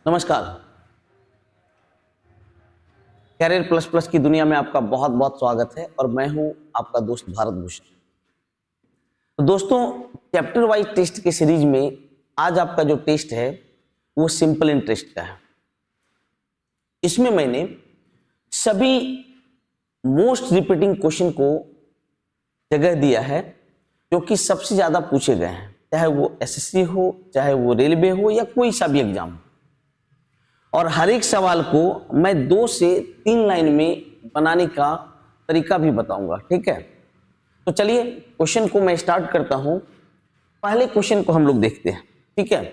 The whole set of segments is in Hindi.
नमस्कार। कैरियर प्लस प्लस की दुनिया में आपका बहुत बहुत स्वागत है और मैं हूं आपका दोस्त भारत भूषण। तो दोस्तों, चैप्टर वाइज टेस्ट के सीरीज में आज आपका जो टेस्ट है वो सिंपल इंटरेस्ट का है। इसमें मैंने सभी मोस्ट रिपीटिंग क्वेश्चन को जगह दिया है जो कि सबसे ज्यादा पूछे गए हैं, चाहे वो एसएससी हो, चाहे वो रेलवे हो या कोई सा भी एग्जाम हो। और हर एक सवाल को मैं 2 से 3 लाइन में बनाने का तरीका भी बताऊंगा, ठीक है। तो चलिए क्वेश्चन को मैं स्टार्ट करता हूं। पहले क्वेश्चन को हम लोग देखते हैं, ठीक है।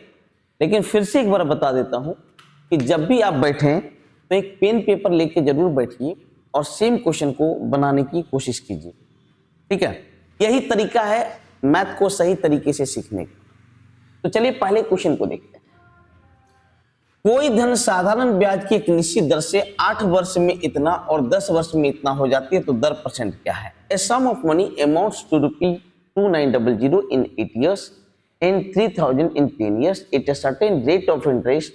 लेकिन फिर से एक बार बता देता हूं कि जब भी आप बैठें तो एक पेन पेपर लेके जरूर बैठिए और सेम क्वेश्चन को बनाने की कोशिश कीजिए, ठीक है। यही तरीका है मैथ को सही तरीके से सीखने का। तो चलिए पहले क्वेश्चन को देखते हैं। कोई धन साधारण ब्याज की एक निश्चित दर से 8 वर्ष में इतना और 10 वर्ष में इतना हो जाती है, तो दर परसेंट क्या है? A sum of money amounts to ₹2900 in 8 years and 3000 in 10 years at a certain rate of interest.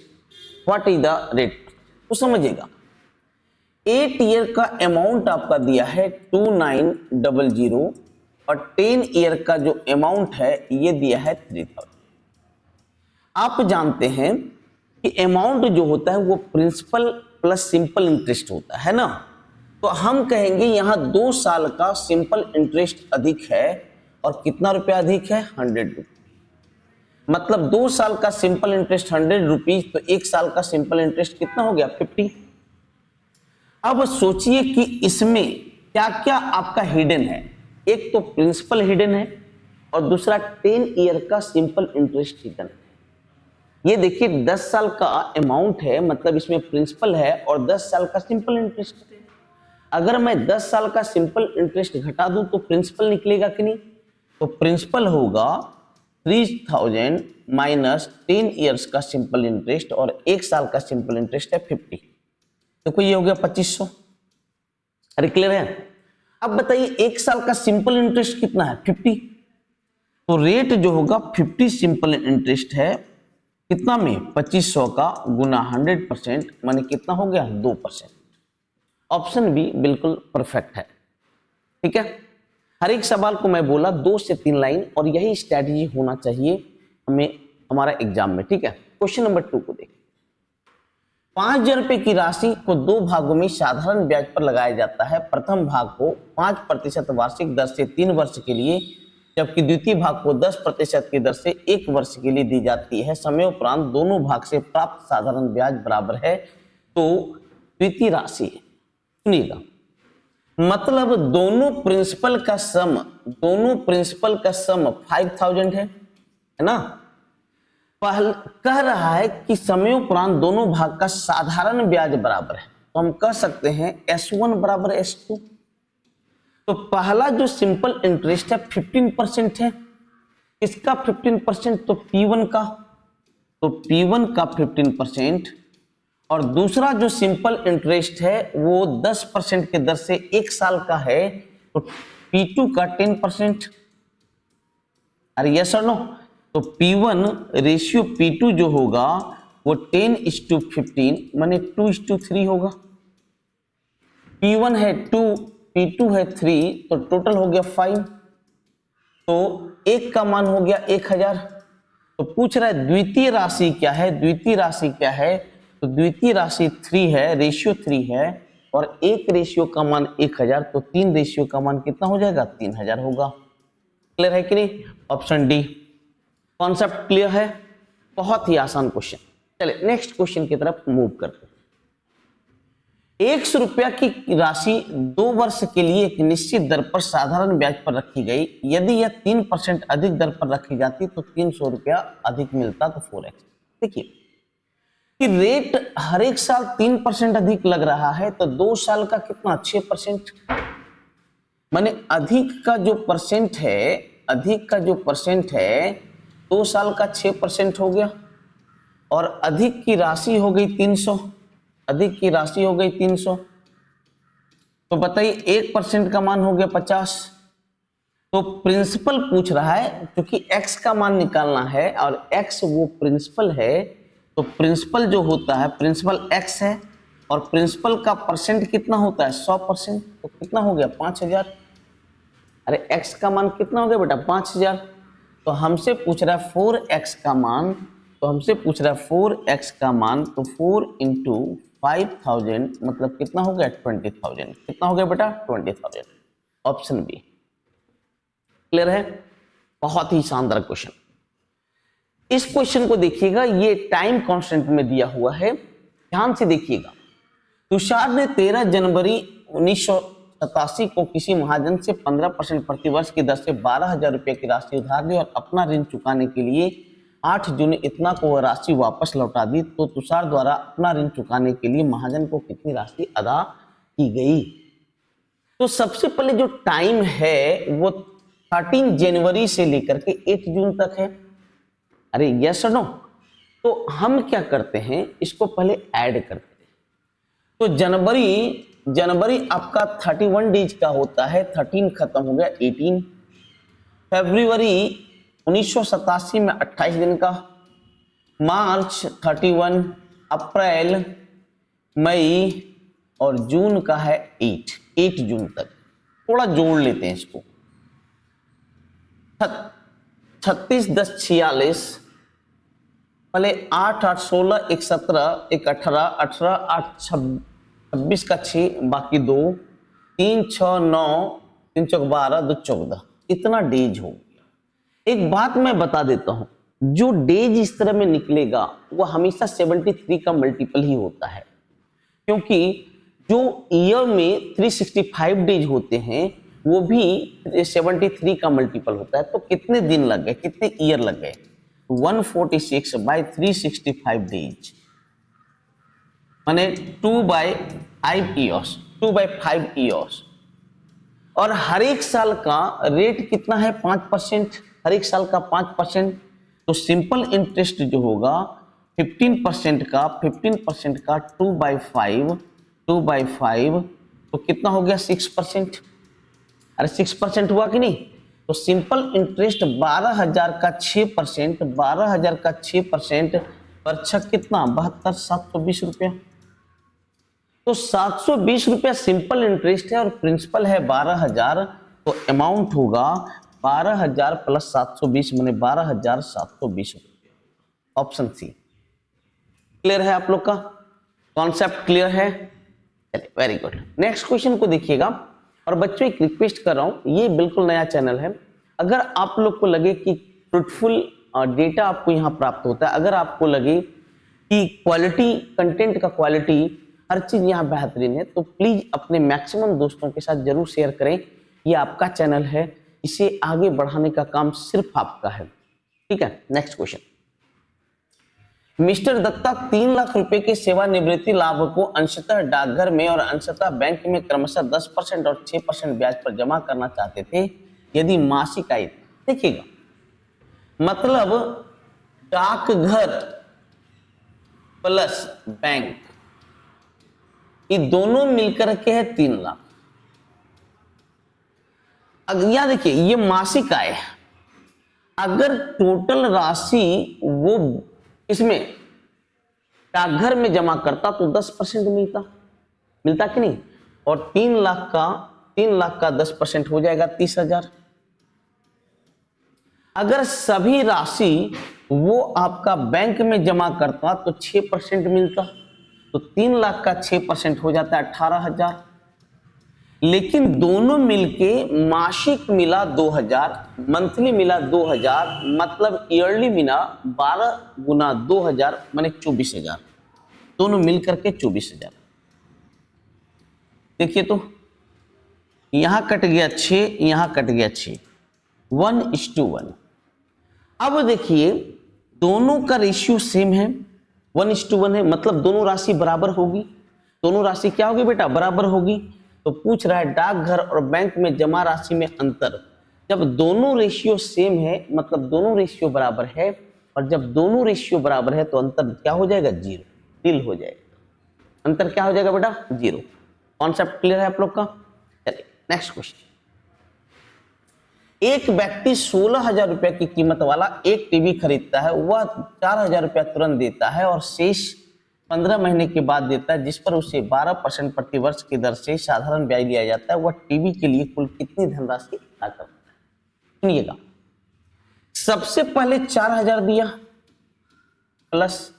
What is the rate? तो समझिएगा, 8 ईयर का अमाउंट आपका दिया है 2900 और 10 ईयर का जो अमाउंट है ये दिया है 3000। आप जानते हैं कि अमाउंट जो होता है वो प्रिंसिपल प्लस सिंपल इंटरेस्ट होता है ना। तो हम कहेंगे यहां 2 साल का सिंपल इंटरेस्ट अधिक है और कितना रुपया अधिक है? 100 रुपीज। मतलब 2 साल का सिंपल इंटरेस्ट 100 रुपीज, तो 1 साल का सिंपल इंटरेस्ट कितना हो गया? 50। अब सोचिए कि इसमें क्या क्या आपका हिडन है। एक तो प्रिंसिपल हिडन है और दूसरा 10 ईयर का सिंपल इंटरेस्ट हिडन है। ये देखिए 10 साल का अमाउंट है, मतलब इसमें प्रिंसिपल है और 10 साल का सिंपल इंटरेस्ट है। अगर मैं 10 साल का सिंपल इंटरेस्ट घटा दूं तो प्रिंसिपल निकलेगा कि नहीं? तो प्रिंसिपल होगा 3000 माइनस 10 ईयर्स का सिंपल इंटरेस्ट और 1 साल का सिंपल इंटरेस्ट है 50। देखो ये हो गया 2500। अरे क्लियर है? अब बताइए 1 साल का सिंपल इंटरेस्ट कितना है? 50। तो रेट जो होगा 50 सिंपल इंटरेस्ट है, कितना में? 2500 का गुना 100%, माने कितना हो गया? 2%। ऑप्शन बी बिल्कुल परफेक्ट है, ठीक है। हर एक सवाल को मैं बोला 2 से 3 लाइन और यही स्ट्रैटेजी होना चाहिए हमें हमारा एग्जाम में, ठीक है। क्वेश्चन नंबर 2 को देखिए। 5000 रुपए की राशि को 2 भागों में साधारण ब्याज पर लगाया जाता है। प्रथम भाग को 5% वार्षिक दर से 3 वर्ष के लिए, जबकि द्वितीय भाग को 10% की दर से 1 वर्ष के लिए दी जाती है। समयोपरांत दोनों भाग से प्राप्त साधारण ब्याज बराबर है, तो द्वितीय राशि है। सुनिएगा, मतलब दोनों प्रिंसिपल का सम 5000 है ना। कह रहा है कि समयोपरांत दोनों भाग का साधारण ब्याज बराबर है, तो हम कह सकते हैं S1 बराबर S2। तो पहला जो सिंपल इंटरेस्ट है 15% है, इसका 15%, तो P1 का, तो P1 का 15%, और दूसरा जो सिंपल इंटरेस्ट है वो 10% के दर से 1 साल का है, तो P2 का 10%। अरे यस और नो? तो P1 रेशियो P2 जो होगा वो 10:15 माने 2:3 होगा। P1 है 2, P2 है 3, तो टोटल हो गया 5। तो 1 का मान हो गया 1000। तो पूछ रहा है द्वितीय राशि क्या है? द्वितीय राशि क्या है? तो द्वितीय राशि 3 है, रेशियो 3 है, और 1 रेशियो का मान 1000, तो 3 रेशियो का मान कितना हो जाएगा? 3000 होगा। क्लियर है कि नहीं? Option D. कॉन्सेप्ट क्लियर है? बहुत ही आसान क्वेश्चन। चलिए नेक्स्ट क्वेश्चन की तरफ मूव करते हैं। 100 रुपया की राशि 2 वर्ष के लिए एक निश्चित दर पर साधारण ब्याज पर रखी गई। यदि यह 3% अधिक दर पर रखी जाती तो 300 रुपया अधिक मिलता, तो 4x। देखिए कि रेट हर एक साल 3% अधिक लग रहा है, तो 2 साल का कितना? 6%। माने अधिक का जो परसेंट है 2 साल का 6% हो गया, और अधिक की राशि हो गई 300। अधिक की राशि हो गई 300, तो बताइए 1% का मान हो गया 50। तो प्रिंसिपल पूछ रहा है, क्योंकि x का मान निकालना है और x वो प्रिंसिपल है, तो तो प्रिंसिपल जो होता है प्रिंसिपल x है और प्रिंसिपल का परसेंट कितना होता है 100%, तो कितना हो गया 5000। अरे x का मान कितना हो गया बेटा 5000। तो हमसे पूछ रहा है 4x का मान, तो हमसे पूछ रहा है 4x का मान, तो 4 इंटू 5000 मतलब कितना हो गया 20000। कितना हो गया बेटा 20000। Option B. क्लियर है? बहुत ही शानदार क्वेश्चन। इस क्वेश्चन को देखिएगा, ये टाइम कांस्टेंट में दिया हुआ है, ध्यान से देखिएगा। तुषार ने 13 जनवरी 1987 को किसी महाजन से 15% प्रतिवर्ष की दर से 12,000 रुपए की राशि उधार ली और अपना ऋण चुकाने के लिए 8 जून इतना को वह राशि वापस लौटा दी, तो तुषार द्वारा अपना ऋण चुकाने के लिए महाजन को कितनी राशि अदा की गई? तो सबसे पहले जो टाइम है वो 13 जनवरी से लेकर के 8 जून तक है। अरे यस और नो? तो हम क्या करते हैं, इसको पहले ऐड करते हैं। तो जनवरी आपका 31 डेज का होता है, 13 खत्म हो गया 18। फरवरी 1987 में 28 दिन का, मार्च 31, अप्रैल, मई और जून का है 8 जून तक। थोड़ा जोड़ लेते हैं इसको, 36 10 46, पहले 8 8 16 1 17 1 18 18 8 26 का 6 बाकी 2 3 6 9 3 चौक 12 2 14, इतना डेज हो गया। एक बात मैं बता देता हूं, जो डेज इस तरह में निकलेगा वो हमेशा 73 का मल्टीपल ही होता है, क्योंकि जो ईयर में 365 डेज होते हैं वो भी 73 का मल्टीपल होता है। तो कितने दिन लग गए, कितने ईयर लग गए? 146 बाई 365 डेज माने 2/5 ईयर्स, 2/5 ईयर्स। और हर एक साल का रेट कितना है 5%, हर एक साल का 5%। तो सिंपल इंटरेस्ट जो होगा 15% का 2/5 तो कितना हो गया 6%। अरे 6% हुआ कि नहीं? तो सिंपल इंटरेस्ट 12,000 का 6%, 12,000 का 6% पर छक कितना 72,720 रुपया। तो 720 रुपया सिंपल इंटरेस्ट है और प्रिंसिपल है 12,000, तो अमाउंट होगा 12,000 प्लस 720 माने 12,720 रुपया। Option C. क्लियर है आप लोग का कॉन्सेप्ट? क्लियर है? चलिए वेरी गुड। नेक्स्ट क्वेश्चन को देखिएगा। और बच्चों एक रिक्वेस्ट कर रहा हूं, ये बिल्कुल नया चैनल है, अगर आप लोग को लगे कि फ्रूटफुल डेटा आपको यहां प्राप्त होता है, अगर आपको लगे कि क्वालिटी कंटेंट का क्वालिटी हर चीज यहां बेहतरीन है, तो प्लीज अपने मैक्सिमम दोस्तों के साथ जरूर शेयर करें। ये आपका चैनल है, इसे आगे बढ़ाने का काम सिर्फ आपका है। ठीक है, next question. Mister Datta 3 lakh रुपए के सेवानिवृत्ति लाभ को अंशतः डाकघर में और अंशतः बैंक में क्रमशः 10% और 6% ब्याज पर जमा करना चाहते थे, यदि मासिक आय। देखिएगा, मतलब डाकघर प्लस बैंक ये दोनों मिलकर के है 3 लाख। यहां देखिए, ये मासिक आय है। अगर टोटल राशि वो इसमें डाकघर में जमा करता तो 10% मिलता कि नहीं? और 3 लाख का 10% हो जाएगा 30,000। अगर सभी राशि वो आपका बैंक में जमा करता तो 6% मिलता, तो 3 लाख का 6% हो जाता है 18,000। लेकिन दोनों मिलके मासिक मिला 2,000, मंथली मिला 2,000, मतलब ईयरली मिला 12 गुना 2,000 माने 24,000। दोनों मिलकर के 24,000। देखिए तो यहां कट गया 6, यहां कट गया 6, 1:1। अब देखिए दोनों का रेशियो सेम है, 1:1 है, मतलब दोनों राशि बराबर होगी। दोनों राशि क्या होगी बेटा? बराबर होगी। तो पूछ रहा है डाकघर और बैंक में जमा राशि में अंतर। जब दोनों रेशियो सेम है मतलब दोनों रेशियो बराबर है, और जब दोनों रेशियो बराबर है तो अंतर क्या हो जाएगा? 0, नील हो जाएगा। अंतर क्या हो जाएगा बेटा? 0। कॉन्सेप्ट क्लियर है आप लोग का? चलिए नेक्स्ट क्वेश्चन। एक व्यक्ति 16,000 रुपए की कीमत वाला एक टीवी खरीदता है, वह 4,000 रुपया तुरंत देता है और शेष 15 महीने के बाद देता है, जिस पर उसे 12% प्रतिवर्ष की दर से साधारण ब्याज लिया जाता है। वह टीवी के लिए कुल कितनी धनराशि अदा करता है? सुनिएगा, सबसे पहले 4,000 दिया प्लस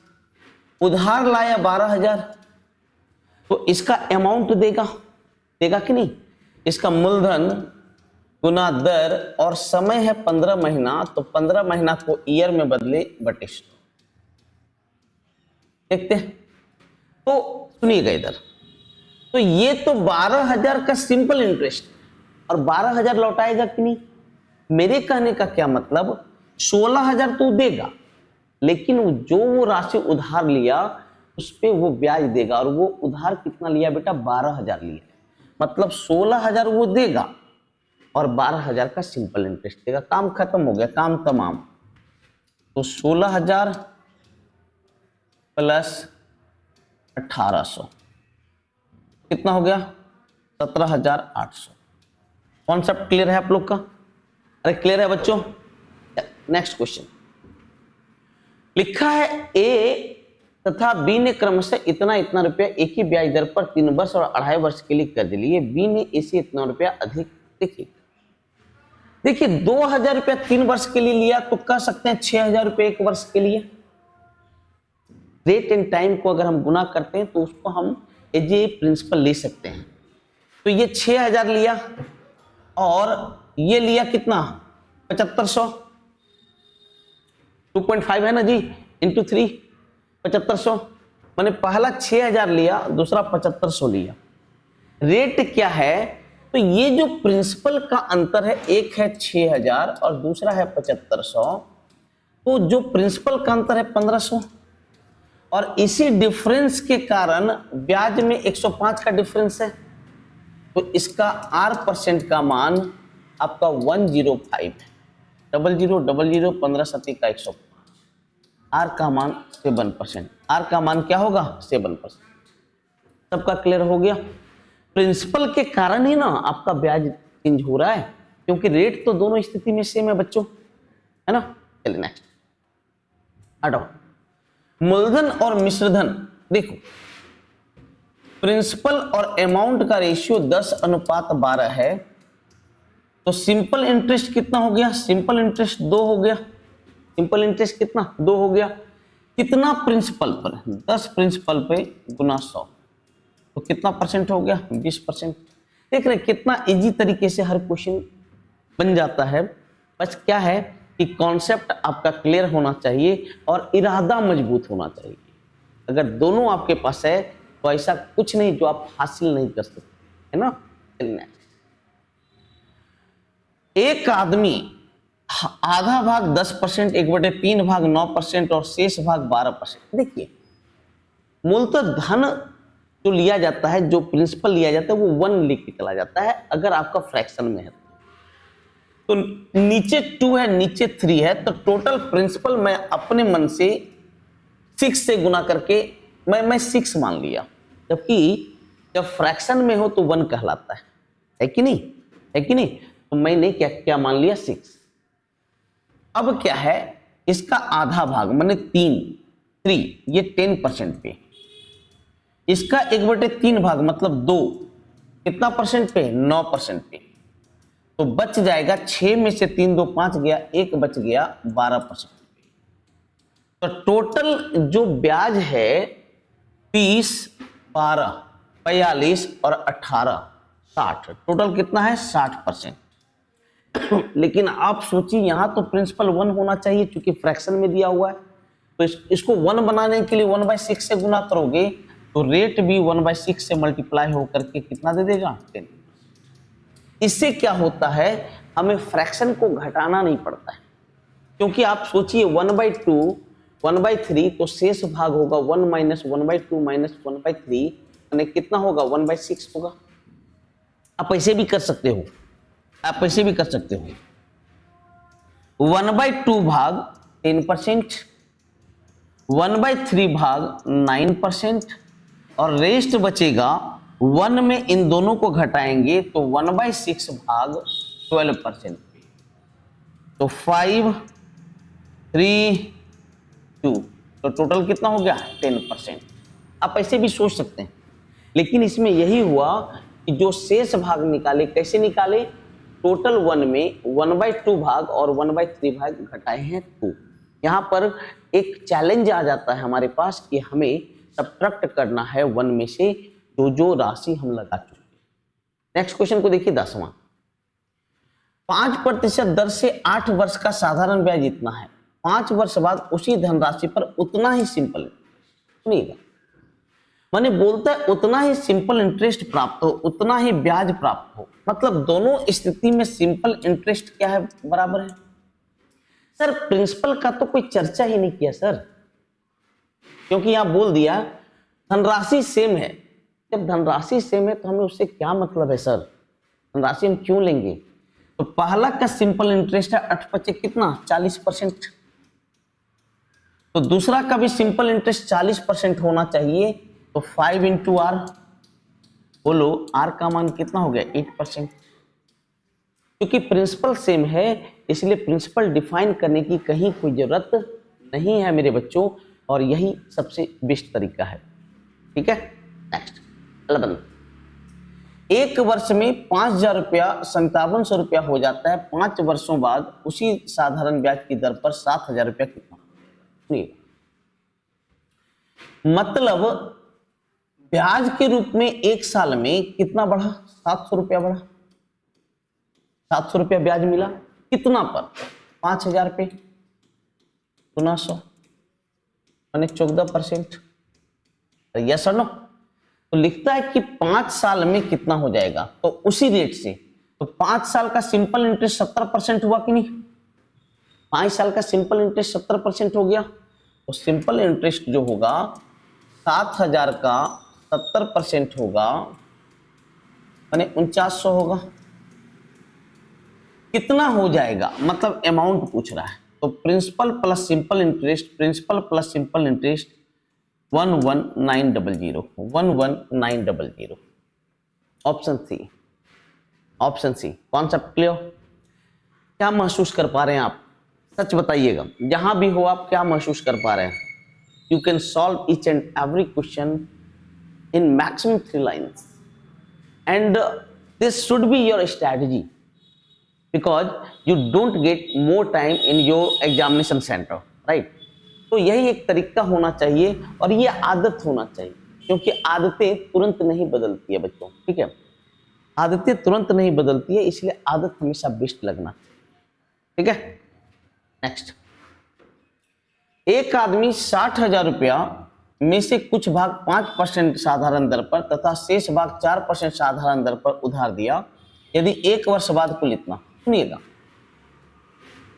उधार लाया 12,000, तो इसका अमाउंट देगा कि नहीं? इसका मूलधन गुना दर और समय है 15 महीना, तो 15 महीना को ईयर में बदले बटे 100। देखते हैं, तो सुनिएगा इधर, तो ये तो 12,000 का सिंपल इंटरेस्ट और 12,000 लौटाएगा कि नहीं? मेरे कहने का क्या मतलब, 16,000 तो देगा, लेकिन जो वो राशि उधार लिया उस पे वो ब्याज देगा, और वो उधार कितना लिया बेटा? 12,000 लिया, मतलब 16,000 वो देगा और 12,000 का सिंपल इंटरेस्ट देगा। काम खत्म हो गया, काम तमाम। तो 16,000 प्लस 1,800 कितना हो गया? 17,800। कॉन्सेप्ट क्लियर है आप लोग का? अरे क्लियर है बच्चों? नेक्स्ट क्वेश्चन लिखा है, ए तथा बी ने क्रमशः इतना इतना रुपया एक ही ब्याज दर पर 3 वर्ष और 2.5 वर्ष के लिए कर्ज लिए। बी ने इसे इतना रुपया अधिक, देखिए 2,000 रुपया 3 वर्ष के लिए लिया तो कह सकते हैं 6,000 रुपये 1 वर्ष के लिए। रेट एंड टाइम को अगर हम गुना करते हैं तो उसको हम एज ए प्रिंसिपल ले सकते हैं। तो ये 6,000 लिया और ये लिया कितना? 7,500, 2.5 है ना जी, इंटू 3, 7,500, मैंने पहला 6,000 लिया, दूसरा 7,500 लिया। रेट क्या है? तो ये जो प्रिंसिपल का अंतर है, एक है 6,000 और दूसरा है 7,500, तो जो प्रिंसिपल का अंतर है 1,500, और इसी डिफरेंस के कारण ब्याज में 105 का डिफरेंस है, तो इसका R% का मान आपका 105 है। 0000 15 7 का 105, R का मान 7%। R का मान क्या होगा? 7%। सबका क्लियर हो गया? प्रिंसिपल के कारण ही ना आपका ब्याज चेंज हो रहा है, क्योंकि रेट तो दोनों स्थिति में सेम है बच्चों, है ना? चलिए नेक्स्ट हटाओ। मूलधन और मिश्रधन, देखो प्रिंसिपल और अमाउंट का रेशियो 10:12 है, तो सिंपल इंटरेस्ट कितना हो गया? सिंपल इंटरेस्ट 2 हो गया। सिंपल इंटरेस्ट कितना? 2 हो गया। कितना प्रिंसिपल पर? 10 प्रिंसिपल पे गुना 100, तो कितना परसेंट हो गया? 20%। देख रहे कितना इजी तरीके से हर क्वेश्चन बन जाता है। बस क्या है कि कॉन्सेप्ट आपका क्लियर होना चाहिए और इरादा मजबूत होना चाहिए। अगर दोनों आपके पास है तो ऐसा कुछ नहीं जो आप हासिल नहीं कर सकते, है ना? चलिए, एक आदमी आधा भाग 10%, 1/3 भाग 9% और शेष भाग 12%। देखिए मूलतः धन जो लिया जाता है, जो प्रिंसिपल लिया जाता है, वो 1 लेके चला जाता है अगर आपका फ्रैक्शन में है तो नीचे 2 है, नीचे 3 है, तो टोटल प्रिंसिपल मैं अपने मन से 6 से गुना करके मैं 6 मान लिया, जबकि जब फ्रैक्शन में हो तो 1 कहलाता है कि नहीं? है कि नहीं? तो मैंने क्या मान लिया? 6। अब क्या है, इसका आधा भाग मैंने 3, ये 10% पे, इसका 1/3 भाग मतलब 2, कितना परसेंट पे? 9% पे, तो बच जाएगा 6 में से 3 2 5 गया, 1 बच गया 12%। तो टोटल जो ब्याज है 30, 12, 45 और 18, 60, टोटल कितना है? 60%। लेकिन आप सोचिए यहां तो प्रिंसिपल 1 होना चाहिए, क्योंकि फ्रैक्शन में दिया हुआ है, तो इसको 1 बनाने के लिए 1/6 से गुना करोगे तो रेट भी 1/6 से मल्टीप्लाई होकर के कितना दे देगा? 10। इससे क्या होता है, हमें फ्रैक्शन को घटाना नहीं पड़ता है, क्योंकि आप सोचिए 1/2, 1/3, तो शेष भाग होगा 1 - 1/2 - 1/3, यानी कितना होगा? 1/6 होगा। आप ऐसे भी कर सकते हो, 1/2 भाग 10%, 1/3 भाग 9%, और रेस्ट बचेगा 1 में इन दोनों को घटाएंगे तो 1/6 भाग 12%। तो 5, 3, 2, तो टोटल कितना हो गया 10%। आप ऐसे भी सोच सकते हैं, लेकिन इसमें यही हुआ कि जो शेष भाग निकाले, कैसे निकाले, टोटल 1 में 1/2 भाग और 1/3 भाग घटाए हैं 2। यहाँ पर एक चैलेंज आ जाता है हमारे पास कि हमें सब्ट्रैक्ट करना है 1 में से जो जो राशि हम लगा चुके हैं। नेक्स्ट क्वेश्चन को देखिए 10वां। 5% दर से 8 वर्ष का साधारण ब्याज इतना है, 5 वर्ष बाद उसी धनराशि पर उतना ही सिंपल, सुनिएगा, माने बोलता है उतना ही सिंपल इंटरेस्ट प्राप्त हो, उतना ही ब्याज प्राप्त हो, मतलब दोनों स्थिति में सिंपल इंटरेस्ट क्या है, बराबर है। सर प्रिंसिपल का तो कोई चर्चा ही नहीं किया सर, क्योंकि यहां बोल दिया धनराशि सेम है। जब धनराशि सेम है तो हमें उससे क्या मतलब है सर, धनराशि हम क्यों लेंगे। तो पहला का सिंपल इंटरेस्ट है 8 कितना 40%, तो दूसरा का भी सिंपल इंटरेस्ट 40% होना चाहिए, तो 5 इंटू आर, बोलो आर का मान कितना हो गया 8%। क्योंकि प्रिंसिपल सेम है इसलिए प्रिंसिपल डिफाइन करने की कहीं कोई जरूरत नहीं है मेरे बच्चों, और यही सबसे बेस्ट तरीका है। ठीक है, नेक्स्ट 11। एक वर्ष में 5,000 रुपया 5700 रुपया हो जाता है, 5 वर्षों बाद उसी साधारण ब्याज की दर पर 7,000 रुपया कितना, मतलब ब्याज के रूप में एक साल में कितना बढ़ा, 700 रुपया बढ़ा, 700 रुपया ब्याज मिला, कितना पर 5,000 पे गुना 100 यानी 14%। यस और नो, तो लिखता है कि 5 साल में कितना हो जाएगा, तो उसी रेट से, तो 5 साल का सिंपल इंटरेस्ट 70% हुआ कि नहीं, 5 साल का सिंपल इंटरेस्ट 70% हो गया, तो सिंपल इंटरेस्ट जो होगा 7,000 का 70% होगा यानी 4900 होगा। कितना हो जाएगा, मतलब अमाउंट पूछ रहा है, तो principal plus simple interest, principal plus simple interest 11,900, 11,900। Option C, option C. Concept clear, क्या महसूस कर पा रहे हैं आप, सच बताइएगा, जहां भी हो आप क्या महसूस कर पा रहे हैं। You can solve each and every question in maximum 3 lines, and this should be your strategy because you don't get more time in your examination center, right? तो यही एक तरीका होना चाहिए और ये आदत होना चाहिए, क्योंकि आदतें तुरंत नहीं बदलती है बच्चों, ठीक है, आदतें तुरंत नहीं बदलती है, इसलिए आदत हमेशा बेस्ट लगना चाहिए। ठीक है, नेक्स्ट। एक आदमी 60,000 रुपया में से कुछ भाग 5% साधारण दर पर तथा शेष भाग 4% साधारण दर पर उधार दिया, यदि 1 वर्ष बाद कुल इतना, सुनिएगा,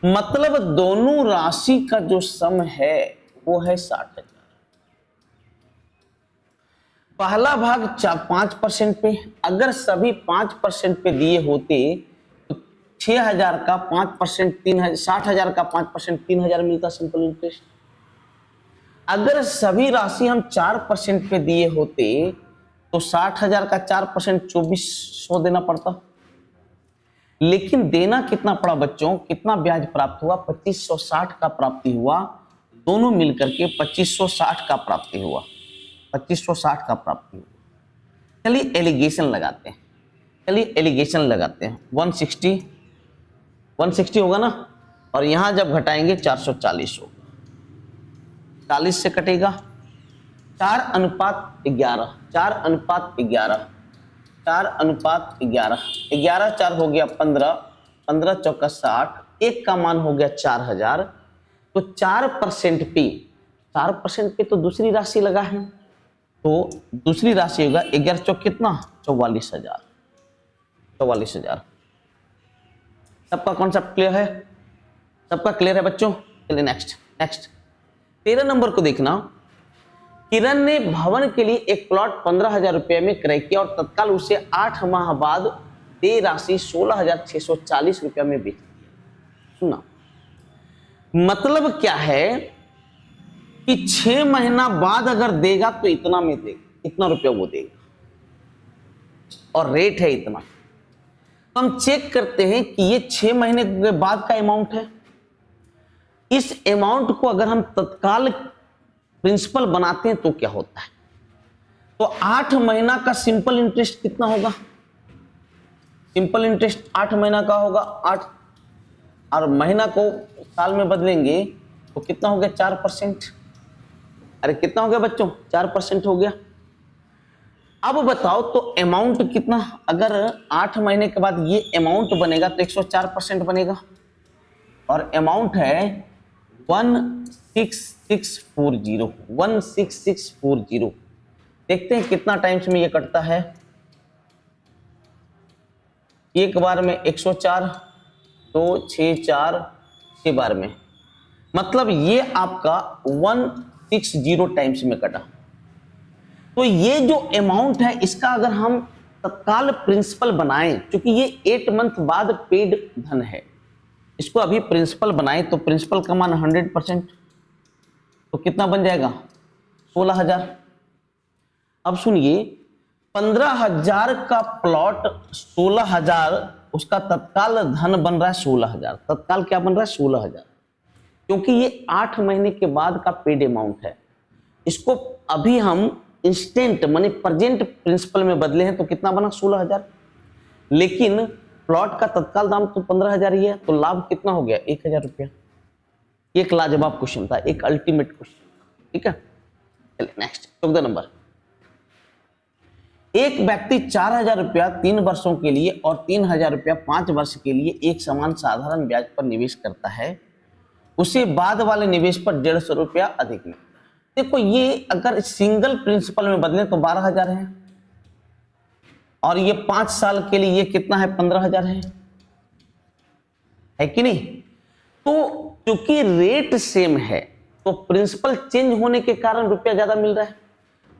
मतलब दोनों राशि का जो सम है वो है 60,000। पहला भाग 5% पे, अगर सभी 5% पे दिए होते तो 6,000 का 5% 3,000, 60,000 का 5% 3,000 मिलता सिंपल इंटरेस्ट। अगर सभी राशि हम 4% पे दिए होते तो 60,000 का 4% 2,400 देना पड़ता, लेकिन देना कितना पड़ा बच्चों, कितना ब्याज प्राप्त हुआ, 2,560 का प्राप्ति हुआ, दोनों मिलकर के 2,560 का प्राप्ति हुआ, 2,560 का प्राप्ति हुआ। चलिए एलिगेशन लगाते हैं, चलिए एलिगेशन लगाते हैं। 160 होगा ना, और यहां जब घटाएंगे 440 होगा, 40 से कटेगा, 4:11, 4:11, 4:11, 11 4 हो गया 15, 15 चौका 60, एक का मान हो गया 4,000, तो 4% पे, 4% पे तो दूसरी राशि लगा है, तो दूसरी राशि होगा 11 चौक कितना 44,000, 44,000। सबका कॉन्सेप्ट क्लियर है, सबका क्लियर है बच्चों। चलिए नेक्स्ट, नेक्स्ट 13 नंबर को देखना। किरण ने भवन के लिए एक प्लॉट 15,000 रुपये में क्रय किया और तत्काल उसे 8 माह बाद देय राशि 16,640 रुपया में बेच दिया। सुना, मतलब क्या है कि 6 महीना बाद अगर देगा तो इतना में देगा, इतना रुपया वो देगा, और रेट है इतना। तो हम चेक करते हैं कि ये 6 महीने के बाद का अमाउंट है, इस अमाउंट को अगर हम तत्काल प्रिंसिपल बनाते हैं तो क्या होता है? तो 8 महीना का सिंपल इंटरेस्ट कितना होगा? सिंपल इंटरेस्ट 8 महीना का होगा 8, और महीना को साल में बदलेंगे तो कितना हो गया? 4%। अरे कितना हो गया बच्चों? 4% हो गया। अब बताओ तो अमाउंट कितना, अगर 8 महीने के बाद ये अमाउंट बनेगा तो 104% बनेगा, और अमाउंट है 16640। 16640 देखते हैं कितना टाइम्स में ये कटता है। एक बार में 104, 2 6 4 6 बार में, मतलब ये आपका 160 टाइम्स में कटा। तो ये जो अमाउंट है इसका अगर हम तत्काल प्रिंसिपल बनाएं, क्योंकि ये 8 मंथ बाद पेड धन है, इसको अभी प्रिंसिपल बनाएं तो प्रिंसिपल का मान 100%, तो कितना बन जाएगा? 16,000। अब सुनिए, 15,000 का प्लॉट 16,000, उसका तत्काल धन बन रहा है 16,000। तत्काल क्या बन रहा है? 16,000, क्योंकि ये 8 महीने के बाद का पेड अमाउंट है। इसको अभी हम इंस्टेंट माने प्रेजेंट प्रिंसिपल में बदले हैं तो कितना बना? 16,000। लेकिन प्लॉट का तत्काल दाम तो 15,000 ही है, तो लाभ कितना हो गया? 1,000 रुपया। एक लाजवाब क्वेश्चन था, एक अल्टीमेट क्वेश्चन। ठीक है, चलिए नेक्स्ट। चौदह नंबर, एक व्यक्ति 4,000 रुपया 3 वर्षों के लिए और 3,000 रुपया 5 वर्ष के लिए एक समान साधारण ब्याज पर निवेश करता है, उसे बाद वाले निवेश पर 150 रुपया अधिक मिलता है। देखो, ये अगर सिंगल प्रिंसिपल में बदले तो 12,000 है, और ये 5 साल के लिए ये कितना है? 15,000 है कि नहीं? तो क्योंकि रेट सेम है तो प्रिंसिपल चेंज होने के कारण रुपया ज्यादा मिल रहा है।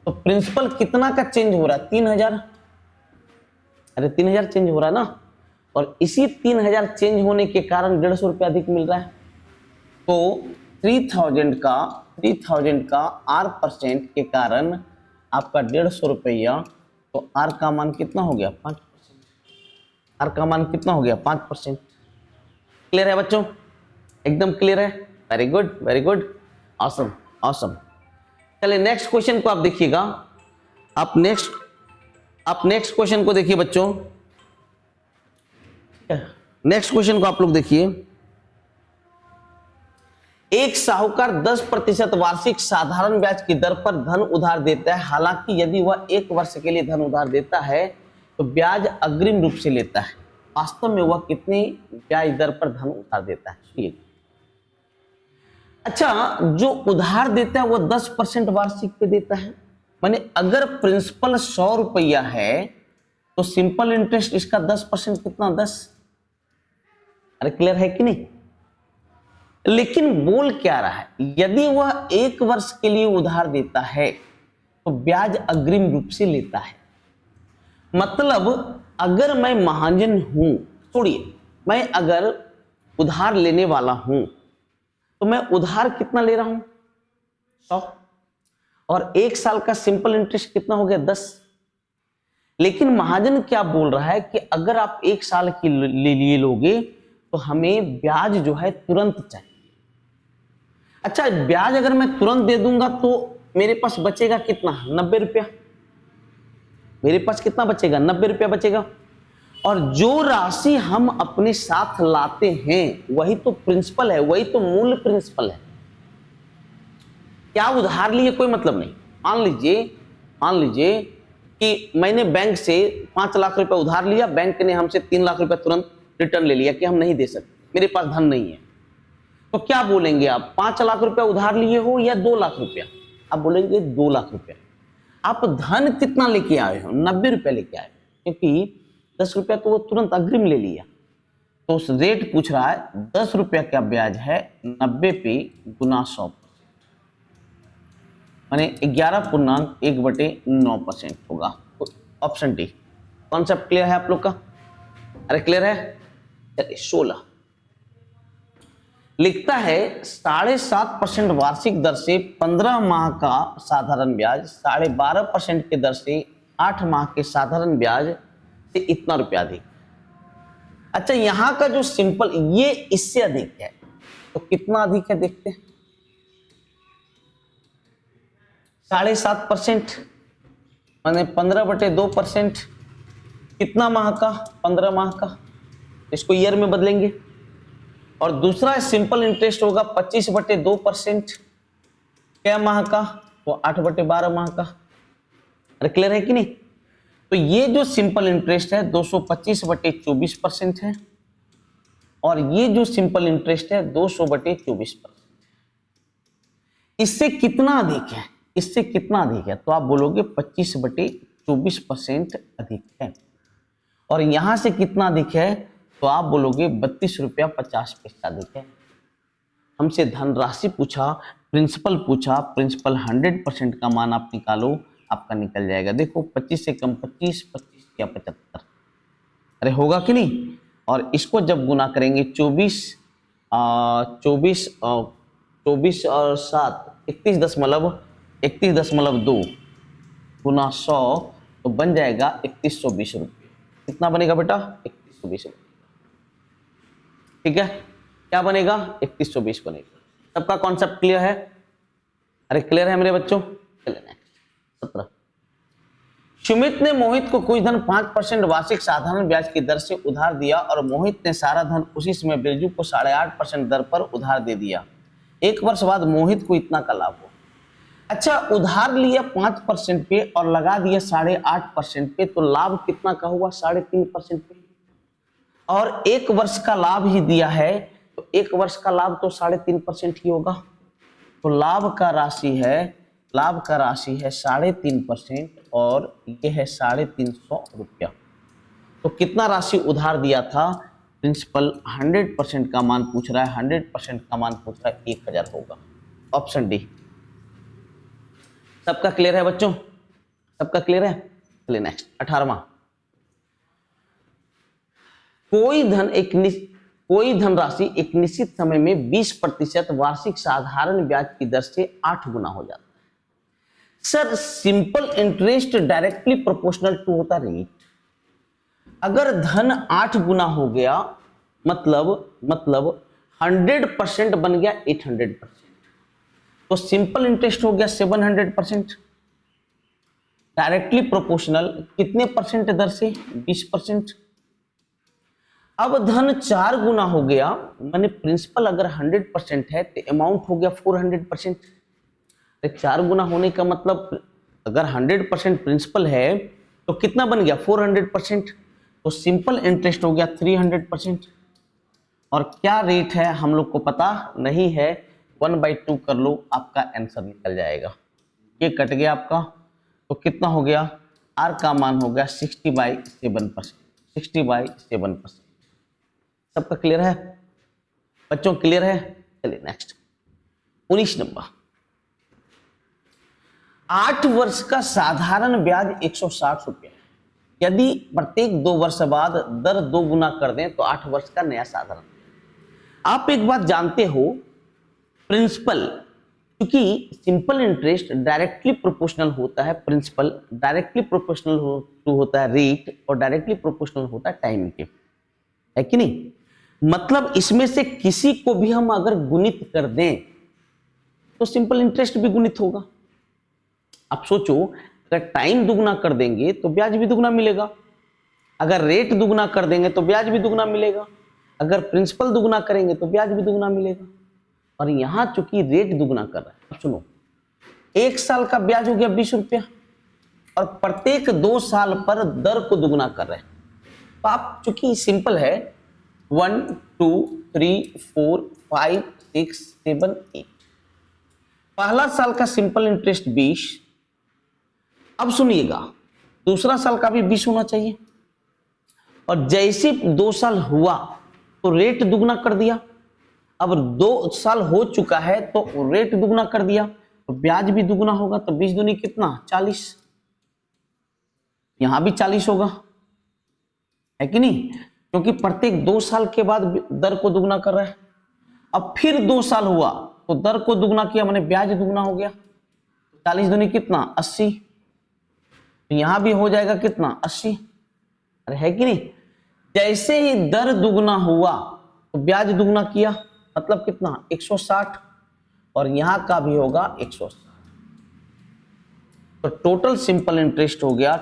तो प्रिंसिपल कितना का चेंज हो रहा है? 3,000। अरे 3,000 चेंज हो रहा है ना, और इसी 3,000 चेंज होने के कारण 150 रुपया अधिक मिल रहा है। तो 3,000 का R% के कारण आपका 150 रुपया, तो R का मान कितना हो गया? 5%। R का मान कितना हो गया? 5%। क्लियर है बच्चों? एकदम क्लियर है। Very good, very good, awesome awesome. चलिए नेक्स्ट क्वेश्चन को आप देखिएगा। आप नेक्स्ट क्वेश्चन को देखिए बच्चों। नेक्स्ट क्वेश्चन को आप लोग देखिए। एक साहूकार 10% वार्षिक साधारण ब्याज की दर पर धन उधार देता है। हालांकि यदि वह 1 वर्ष के लिए धन उधार देता है तो ब्याज अग्रिम रूप से लेता है। वास्तव में वह कितनी ब्याज दर पर धन उधार देता है? ठीक। अच्छा, जो उधार देता है वो 10% वार्षिक पे देता है। माने अगर प्रिंसिपल 100 रुपया है तो सिंपल इंटरेस्ट इसका 10% कितना? 10। अरे क्लियर है कि नहीं? लेकिन बोल क्या रहा है? यदि वह 1 वर्ष के लिए उधार देता है तो ब्याज अग्रिम रूप से लेता है। मतलब अगर मैं महाजन हूं, छोड़िए, मैं अगर उधार लेने वाला हूं तो मैं उधार कितना ले रहा हूं? 100, और 1 साल का सिंपल इंटरेस्ट कितना हो गया? 10। लेकिन महाजन क्या बोल रहा है कि अगर आप 1 साल के लिए लोगे तो हमें ब्याज जो है तुरंत चाहिए। अच्छा, ब्याज अगर मैं तुरंत दे दूंगा तो मेरे पास बचेगा कितना? 90 रुपया। मेरे पास कितना बचेगा? 90 रुपया बचेगा। और जो राशि हम अपने साथ लाते हैं वही तो प्रिंसिपल है, वही तो मूल प्रिंसिपल है। क्या उधार लिए कोई मतलब नहीं। मान लीजिए कि मैंने बैंक से 5 लाख रुपया उधार लिया, बैंक ने हमसे 3 लाख रुपया तुरंत रिटर्न ले लिया कि हम नहीं दे सकते, मेरे पास धन नहीं है। तो क्या बोलेंगे आप? 5 लाख रुपया उधार लिए हो या 2 लाख रुपया? आप बोलेंगे 2 लाख रुपया। आप धन कितना लेके आए हो? 90 रुपया लेके आए, क्योंकि 10 रुपया तो वो तुरंत अग्रिम ले लिया। तो उस रेट पूछ रहा है 10 रुपया क्या ब्याज है? 90 पे गुना 100, माने 11.1/9% होगा। Option D. कॉन्सेप्ट क्लियर है आप लोग का? अरे क्लियर है? चलिए 16 लिखता है 7.5% वार्षिक दर से 15 माह का साधारण ब्याज, 12.5% के दर से 8 माह के साधारण ब्याज से इतना रुपया अधिक। अच्छा, यहां का जो सिंपल, ये इससे अधिक है। तो कितना अधिक है देखते हैं। 7.5%, माने 15/2%। कितना माह का? 15 माह का। इसको ईयर में बदलेंगे। और दूसरा सिंपल इंटरेस्ट होगा 25/2%। क्या माह का? वो 8/12 माह का। अरे क्लियर है कि नहीं? तो ये जो सिंपल इंटरेस्ट है 225/24% है, और ये जो सिंपल इंटरेस्ट है 200/24%। इससे कितना अधिक है? इससे कितना अधिक है? तो आप बोलोगे 25/24% अधिक है। और यहां से कितना अधिक है? तो आप बोलोगे 32.50 रुपया अधिक है। हमसे धनराशि पूछा, प्रिंसिपल पूछा, प्रिंसिपल 100% का मान आप निकालो, आपका निकल जाएगा। देखो 25 से कम 25, 25 या 75, अरे होगा कि नहीं? और इसको जब गुना करेंगे 24 और 7 31.2 गुना 100, तो बन जाएगा 3120 रुपये। कितना बनेगा बेटा? 3120 रुपये। ठीक है, क्या बनेगा? 3120 बनेगा। सबका कॉन्सेप्ट क्लियर है? अरे क्लियर है मेरे बच्चों? चलिए नेक्स्ट 17। सुमित ने मोहित को कुछ धन 5% वार्षिक साधारण ब्याज की दर से उधार दिया और मोहित ने सारा धन उसी समय बिरजू को 8.5% दर पर उधार दे दिया। एक वर्ष बाद मोहित को इतना का लाभ हुआ। अच्छा, उधार लिया 5% पे और लगा दिया 8.5% पे, तो लाभ कितना का हुआ? 3.5% पे। और एक वर्ष का लाभ ही दिया है, तो एक वर्ष का लाभ तो 3.5% ही होगा। तो लाभ का राशि है 3.5%, और ये है 350 रुपया। तो कितना राशि उधार दिया था? प्रिंसिपल 100% का मान पूछ रहा है, 100% का मान पूछ रहा है, 1000 होगा। Option D. सबका क्लियर है बच्चों? सबका क्लियर है? चलिए नेक्स्ट 18वां। कोई धनराशि एक निश्चित समय में 20% वार्षिक साधारण ब्याज की दर से 8 गुना हो जाता है। Sir, simple interest directly proportional to होता रेट। अगर धन 8 गुना हो गया, मतलब 100% बन गया 800%, तो सिंपल इंटरेस्ट हो गया 700%। डायरेक्टली प्रोपोर्शनल कितने परसेंट दर से? 20%। अब धन 4 गुना हो गया, माने प्रिंसिपल अगर 100% है तो अमाउंट हो गया 400%। 4 गुना होने का मतलब अगर 100% प्रिंसिपल है तो कितना बन गया? 400%। तो सिंपल इंटरेस्ट हो गया 300%। और क्या रेट है हम लोग को पता नहीं है, 1/2 कर लो, आपका आंसर निकल जाएगा। ये कट गया आपका, तो कितना हो गया? आर का मान हो गया 60/7%। 60/7%। सबका क्लियर है बच्चों? क्लियर है? चलिए नेक्स्ट 19 नंबर। 8 वर्ष का साधारण ब्याज 160 रुपये। यदि प्रत्येक 2 वर्ष बाद दर 2 गुना कर दें तो 8 वर्ष का नया साधारण। आप एक बात जानते हो, प्रिंसिपल, क्योंकि सिंपल इंटरेस्ट डायरेक्टली प्रोपोर्शनल होता है, प्रिंसिपल डायरेक्टली प्रोपोर्शनल होता है रेट, और डायरेक्टली प्रोपोर्शनल होता है टाइम के, है कि नहीं? मतलब इसमें से किसी को भी हम अगर गुणित कर दें तो सिंपल इंटरेस्ट भी गुणित होगा। आप सोचो, अगर टाइम दुगना कर देंगे तो ब्याज भी दुगना मिलेगा, अगर रेट दुगना कर देंगे तो ब्याज भी दुगना मिलेगा, अगर प्रिंसिपल दुगना करेंगे तो ब्याज भी दुगना मिलेगा। और यहां चूंकि रेट दुगना कर रहा है, अब सुनो, 1 साल का ब्याज हो गया 20 रुपया, और प्रत्येक 2 साल पर दर को दुगना कर रहे हैं। तो आप चूंकि सिंपल है 1 2 3 4 5 6 7 8, पहला साल का सिंपल इंटरेस्ट 20। अब सुनिएगा, दूसरा साल का भी 20 होना चाहिए, और जैसे 2 साल हुआ तो रेट दुगना कर दिया। अब 2 साल हो चुका है तो रेट दुगना कर दिया, तो ब्याज भी दुगना होगा, तो 20 दूनी कितना? 40। यहां भी 40 होगा, है कि नहीं? क्योंकि प्रत्येक 2 साल के बाद दर को दुगना कर रहा है। अब फिर 2 साल हुआ तो दर को दुगना किया, माने ब्याज दुगना हो गया। 40 दूनी कितना? 80। तो यहां भी हो जाएगा कितना? 80। अरे है कि नहीं? जैसे ही दर दुगना हुआ तो ब्याज दुगना किया, मतलब कितना 160, और यहां का भी होगा 160। तो टोटल सिंपल इंटरेस्ट हो गया,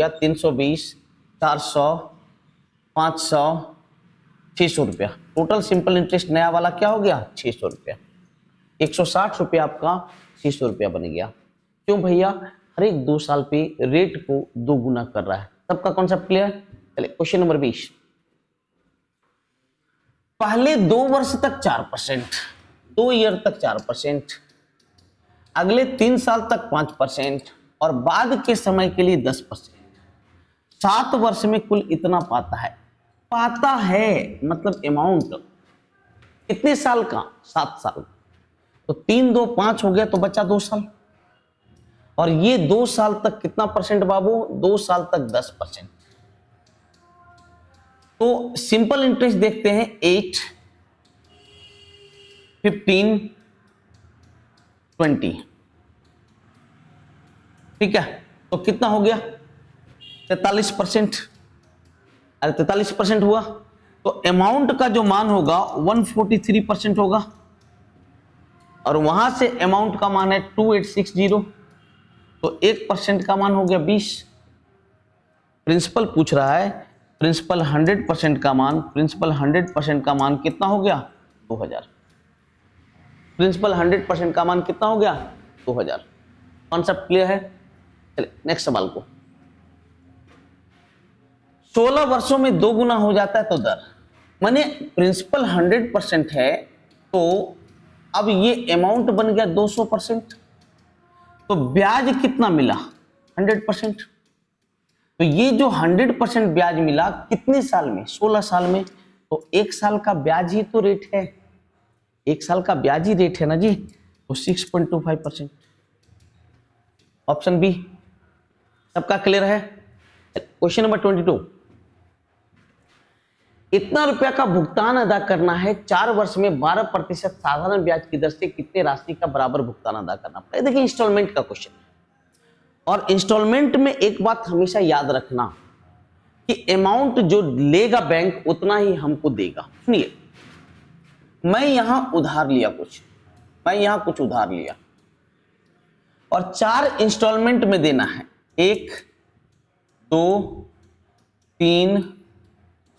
320, 400, 500, 600 रुपया। टोटल सिंपल इंटरेस्ट नया वाला क्या हो गया 600 रुपया। 160 रुपया आपका 600 रुपया बन गया। क्यों भैया, हर एक 2 साल पे रेट को 2 गुना कर रहा है। सबका कॉन्सेप्ट क्लियर? चलिए क्वेश्चन नंबर 20। पहले 2 वर्ष तक 4%, 2 ईयर तक 4%, अगले 3 साल तक 5%, और बाद के समय के लिए 10%। 7 वर्ष में कुल इतना पाता है मतलब अमाउंट कितने साल का, 7 साल। तो 3 2 5 हो गया, तो बचा 2 साल, और ये 2 साल तक कितना परसेंट बाबू, 2 साल तक 10%। तो सिंपल इंटरेस्ट देखते हैं, 8, 15, 20, ठीक है। तो कितना हो गया 43%। अरे 43% हुआ, तो अमाउंट का जो मान होगा 143% होगा, और वहां से अमाउंट का मान है 2860, तो 1% का मान हो गया 20। प्रिंसिपल पूछ रहा है, प्रिंसिपल 100% का मान, प्रिंसिपल 100% का मान कितना हो गया 2000। प्रिंसिपल 100% का मान कितना हो गया 2000। कॉन्सेप्ट क्लियर है? चलिए नेक्स्ट सवाल को। 16 वर्षों में 2 गुना हो जाता है तो दर, माने प्रिंसिपल 100% है, तो अब ये अमाउंट बन गया 200%, तो ब्याज कितना मिला 100%। तो ये जो 100% ब्याज मिला कितने साल में, 16 साल में, तो 1 साल का ब्याज ही तो रेट है, 1 साल का ब्याज ही रेट है ना जी, तो 6.25%। Option B. सबका क्लियर है? Question number 22। इतना रुपया का भुगतान अदा करना है, 4 वर्ष में 12% साधारण ब्याज की दर से कितने राशि का बराबर भुगतान अदा करना पड़ेगा। देखिए इंस्टॉलमेंट का क्वेश्चन है, और इंस्टॉलमेंट में एक बात हमेशा याद रखना कि अमाउंट जो लेगा बैंक उतना ही हमको देगा। सुनिए, मैं यहां उधार लिया कुछ, उधार लिया, और 4 इंस्टॉलमेंट में देना है, 1 2 3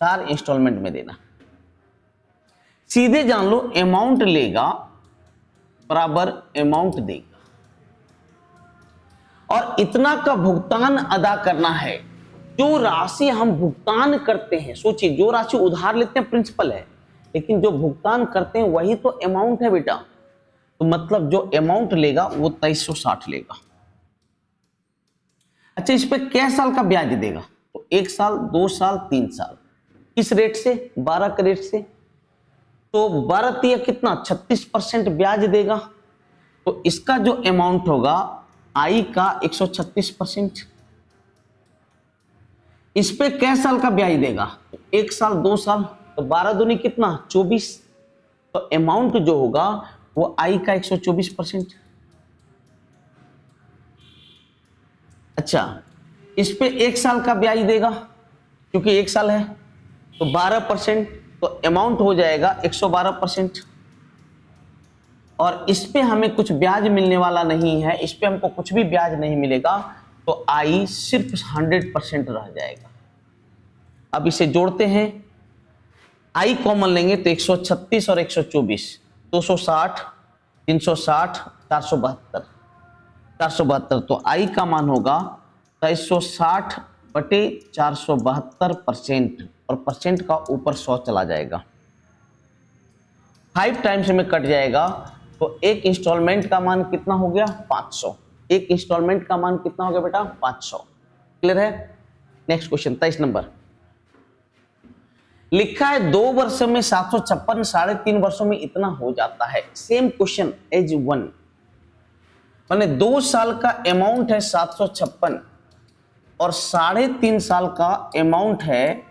4 इंस्टॉलमेंट में देना। सीधे जान लो अमाउंट लेगा बराबर अमाउंट देगा, और इतना का भुगतान अदा करना है। जो राशि हम भुगतान करते हैं, सोचिए जो राशि उधार लेते हैं प्रिंसिपल है, लेकिन जो भुगतान करते हैं वही तो अमाउंट है बेटा। तो मतलब जो अमाउंट लेगा वो 2360 लेगा। अच्छा, इस पे क्या साल का ब्याज देगा, तो 1 साल, 2 साल, 3 साल। किस रेट से, 12 के रेट से। तो 12 तिया कितना 36% ब्याज देगा, तो इसका जो अमाउंट होगा आई का 136%। इस पे कै साल का ब्याज देगा, 1 साल, 2 साल, तो 12 दूनी कितना 24, तो अमाउंट जो होगा वो आई का 124%। अच्छा, इस पे 1 साल का ब्याज देगा, क्योंकि 1 साल है, तो 12%, तो अमाउंट हो जाएगा 112%। और इस पे हमें कुछ ब्याज मिलने वाला नहीं है, इस पे हमको कुछ भी ब्याज नहीं मिलेगा, तो आई सिर्फ 100% रह जाएगा। अब इसे जोड़ते हैं, आई कॉमन लेंगे तो 136 और 124, 260, 360, 472, 472, तो आई का मान होगा 2360 बटे 472%, और परसेंट का ऊपर 100 चला जाएगा, 5 टाइम्स में कट जाएगा, तो एक इंस्टॉलमेंट का मान कितना हो गया 500। एक इंस्टॉलमेंट का मान कितना हो गया बेटा 500। क्लियर है? Next question 23 number. लिखा है 2 वर्ष में 756, 3.5 वर्षों में इतना हो जाता है। सेम क्वेश्चन एज 1, माने 2 साल का अमाउंट है 756 और 3.5 साल का अमाउंट है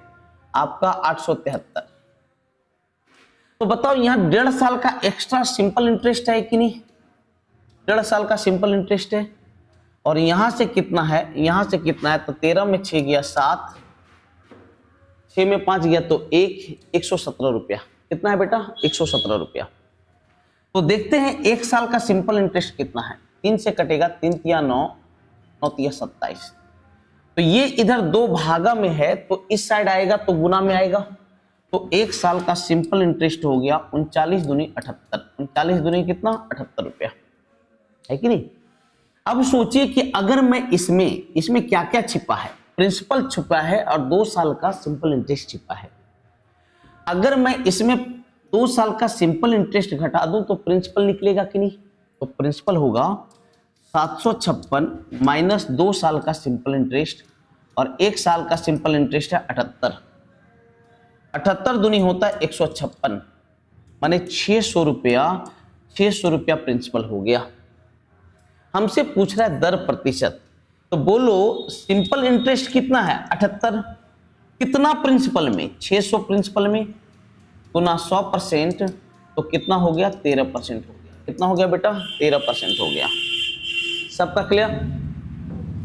आपका 873। तो बताओ यहां 1.5 साल का एक्स्ट्रा सिंपल इंटरेस्ट है कि नहीं? 1.5 साल का सिंपल इंटरेस्ट है, और यहां से कितना है, यहां से कितना है, तो 13 में 6 गया 7, 6 में 5 गया तो 1, 117 रुपया। कितना है बेटा? 117 रुपया। तो देखते हैं 1 साल का सिंपल इंटरेस्ट कितना है। 3 से कटेगा, 3 तिया 9, 9 तिया 27। तो ये इधर 2 भागा में है, तो इस साइड आएगा तो गुना में आएगा। तो 1 साल का सिंपल इंटरेस्ट हो गया 39 दूनी 78। 39 दूनी कितना? 78 रुपया, है कि नहीं? अब सोचिए कि अगर मैं इसमें क्या क्या छिपा है? प्रिंसिपल छिपा है और 2 साल का सिंपल इंटरेस्ट छिपा है। अगर मैं इसमें 2 साल का सिंपल इंटरेस्ट घटा दूं तो प्रिंसिपल निकलेगा कि नहीं? तो प्रिंसिपल होगा 756 माइनस 2 साल का सिंपल इंटरेस्ट, और 1 साल का सिंपल इंटरेस्ट है 78। 78 दूनी होता है 156, माने 600 रुपया। 600 रुपया प्रिंसिपल हो गया। हमसे पूछ रहा है दर प्रतिशत, तो बोलो सिंपल इंटरेस्ट कितना है? 78। कितना प्रिंसिपल में? 600 प्रिंसिपल में, गुना 100%, तो कितना हो गया? 13% हो गया। कितना हो गया बेटा? 13% हो गया। सबका क्लियर?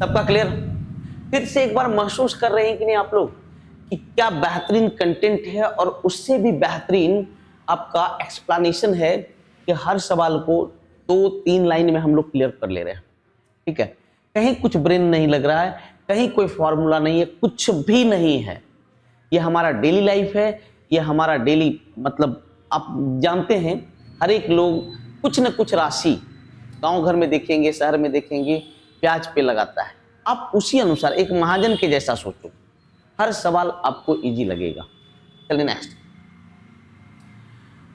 सबका क्लियर? फिर से एक बार महसूस कर रहे हैं कि नहीं आप लोग कि क्या बेहतरीन कंटेंट है, और उससे भी बेहतरीन आपका एक्सप्लेनेशन है कि हर सवाल को 2-3 लाइन में हम लोग क्लियर कर ले रहे हैं। ठीक है, कहीं कुछ ब्रेन नहीं लग रहा है, कहीं कोई फॉर्मूला नहीं है, कुछ भी नहीं है। ये हमारा डेली लाइफ है, ये हमारा डेली मतलब आप जानते हैं हर एक लोग कुछ न कुछ राशि गांव घर में देखेंगे, शहर में देखेंगे, ब्याज पे लगाता है। आप उसी अनुसार एक महाजन के जैसा सोचो, हर सवाल आपको इजी लगेगा। चलिए नेक्स्ट।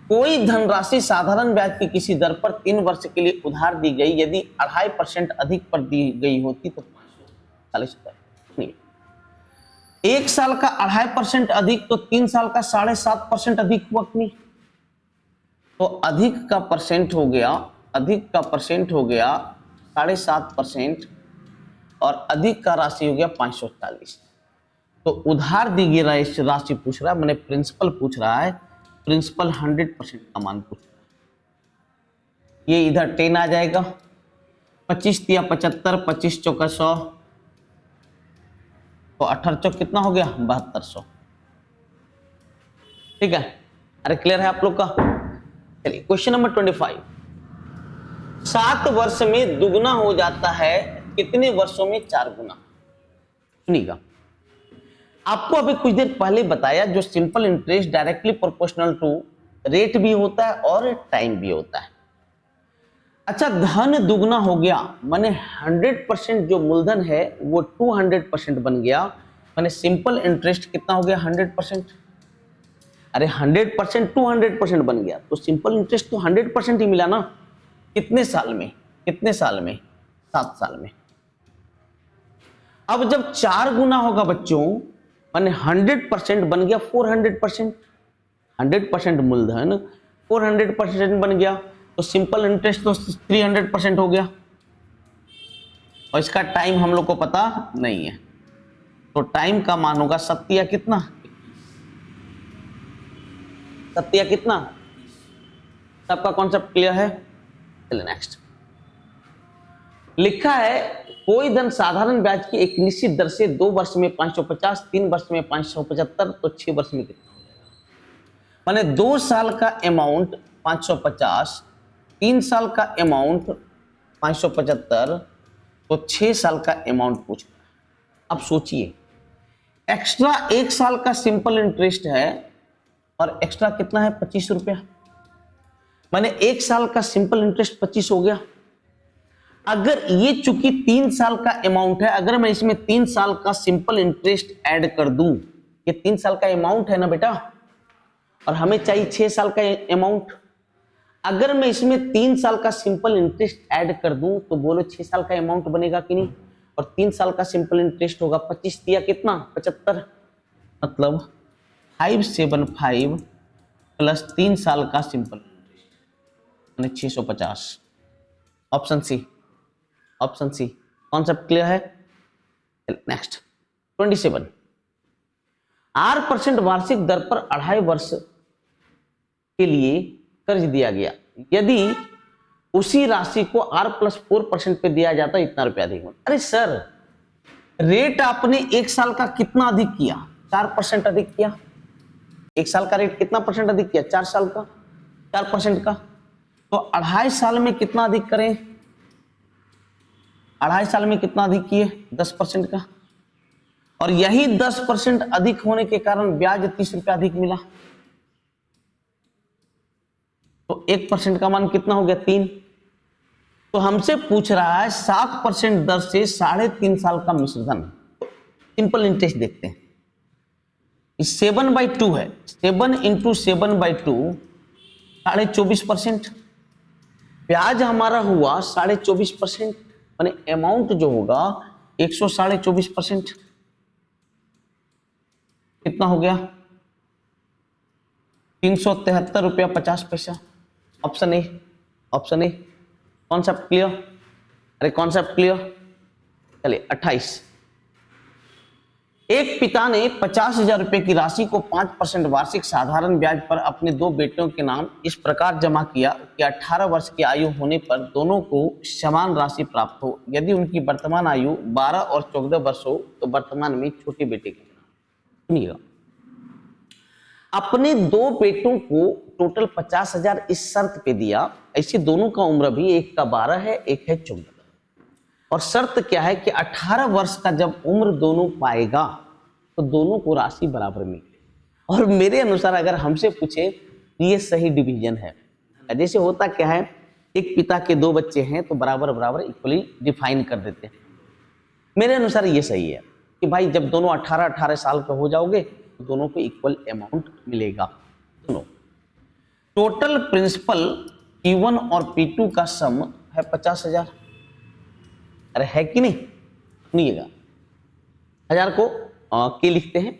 कोई धनराशि साधारण ब्याज की किसी दर पर 3 वर्ष के लिए उधार दी गई, यदि 2.5% अधिक पर दी गई होती तो 540 रुपए। 1 साल का 2.5% अधिक तो 3 साल का 7.5% अधिक हुआ कि नहीं? तो अधिक का परसेंट हो गया, अधिक का परसेंट हो गया 7.5%, और अधिक का राशि हो गया 540। तो उधार दी गई राशि पूछ रहा है, मैंने प्रिंसिपल पूछ रहा है, प्रिंसिपल 100% का मान पूछ रहा है। ये इधर 10 आ जाएगा, 25 तिया 75, 25 चौका 100, तो 18 कितना हो गया? 7200। ठीक है, अरे क्लियर है आप लोग का? चलिए क्वेश्चन नंबर 25। 7 वर्ष में दुगना हो जाता है, कितने वर्षों में 4 गुना? सुनिएगा, आपको अभी कुछ देर पहले बताया जो simple interest directly proportional to rate भी होता है और टाइम भी होता है। अच्छा, धन दुगना हो गया, माने 100% जो मूलधन है वो 200% बन गया, माने सिंपल इंटरेस्ट कितना हो गया? 100%। अरे 100% 200% बन गया, तो सिंपल इंटरेस्ट तो 100% ही मिला ना। कितने साल में? कितने साल में? 7 साल में। अब जब 4 गुना होगा बच्चों, माने 100% बन गया 400%। 100% मूलधन 400% बन गया, तो सिंपल इंटरेस्ट तो 300% हो गया, और इसका टाइम हम लोग को पता नहीं है, तो टाइम का मान होगा 7 या कितना? 7 या कितना? सबका कॉन्सेप्ट क्लियर है? चलिए नेक्स्ट। लिखा है कोई धन साधारण ब्याज की एक निश्चित दर से 2 वर्ष में 550, 3 वर्ष में 575, तो 6 वर्ष में कितना हो जाएगा? माने 2 साल का अमाउंट 550, 3 साल का अमाउंट 575, तो 6 साल का अमाउंट पूछ रहा है। अब सोचिए, एक्स्ट्रा 1 साल का सिंपल इंटरेस्ट है, और एक्स्ट्रा कितना है? 25 रुपया। माने 1 साल का सिंपल इंटरेस्ट 25 हो गया। अगर ये चूंकि 3 साल का अमाउंट है, अगर मैं इसमें 3 साल का सिंपल इंटरेस्ट ऐड कर दूं, ये 3 साल का अमाउंट है ना बेटा, और हमें चाहिए 6 साल का अमाउंट। अगर मैं इसमें 3 साल का सिंपल इंटरेस्ट ऐड कर दूं, तो बोलो 6 साल का अमाउंट बनेगा कि नहीं? और 3 साल का सिंपल इंटरेस्ट होगा 25 या कितना? 75। मतलब 575 प्लस 3 साल का सिंपल इंटरेस्ट, यानी 650। Option C, option C. Concept clear है? नेक्स्ट 27। 8% वार्षिक दर पर 2.5 वर्ष के लिए कर्ज दिया गया, यदि उसी राशि को R+4% पे दिया जाता इतना रुपया अधिक होता। अरे सर, रेट आपने 1 साल का कितना अधिक किया? 4% अधिक किया। 1 साल का रेट कितना परसेंट अधिक किया? 4 साल का, 4% का। तो 2.5 साल में कितना अधिक करें? 2.5 साल में कितना अधिक किए? 10% का। और यही 10% अधिक होने के कारण ब्याज 30 रुपया अधिक मिला। तो 1% का मान कितना हो गया? 3। तो हमसे पूछ रहा है 7% दर से 3.5 साल का मिश्रधन। सिंपल इंटरेस्ट देखते हैं। 7/2 है, 7 × 7/2 24.5%। ब्याज हमारा हुआ 24.5%, माने अमाउंट जो होगा 124.5%। कितना हो गया? 373 रुपया 50 पैसा। Option A, option A. Concept clear? अरे कॉन्सेप्ट क्लियर? चलिए 28। एक पिता ने 50,000 रुपए की राशि को 5% वार्षिक साधारण ब्याज पर अपने 2 बेटों के नाम इस प्रकार जमा किया कि 18 वर्ष की आयु होने पर दोनों को समान राशि प्राप्त हो। यदि उनकी वर्तमान आयु 12 और 14 वर्ष हो तो वर्तमान में छोटे बेटे के नाम। सुनिएगा, अपने 2 बेटों को टोटल 50,000 इस शर्त पे दिया, ऐसे दोनों का उम्र भी, एक का 12 है, एक है 14। और शर्त क्या है कि 18 वर्ष का जब उम्र दोनों पाएगा तो दोनों को राशि बराबर मिले। और मेरे अनुसार अगर हमसे पूछे तो ये सही डिवीजन है। जैसे होता क्या है, एक पिता के 2 बच्चे हैं तो बराबर बराबर इक्वली डिफाइन कर देते हैं। मेरे अनुसार ये सही है कि भाई जब दोनों 18-18 साल के हो जाओगे तो दोनों को इक्वल अमाउंट मिलेगा। सुनो, टोटल प्रिंसिपल P1 और P2 का सम है 50,000। अरे है कि नहीं? सुनिएगा, 1000 को के लिखते हैं।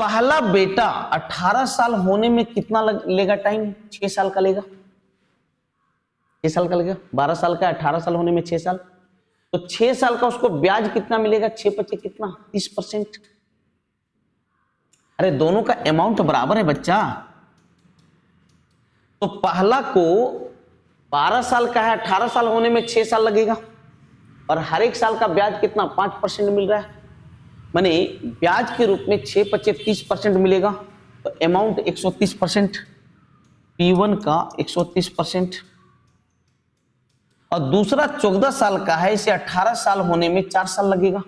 पहला बेटा 18 साल होने में कितना लेगा टाइम? 6 साल का लेगा। 6 साल का लेगा। 12 साल का, 18 साल होने में 6 साल, तो 6 साल का उसको ब्याज कितना मिलेगा? 6×5 कितना? 30%। अरे दोनों का अमाउंट बराबर है बच्चा। तो पहला को 12 साल का है, 18 साल होने में 6 साल लगेगा, और हर एक साल का ब्याज कितना? 5% मिल रहा है, माने ब्याज के रूप में 6×5 30% मिलेगा। तो अमाउंट 130%, P1 का 130%। और दूसरा 14 साल का है, इसे 18 साल होने में 4 साल लगेगा,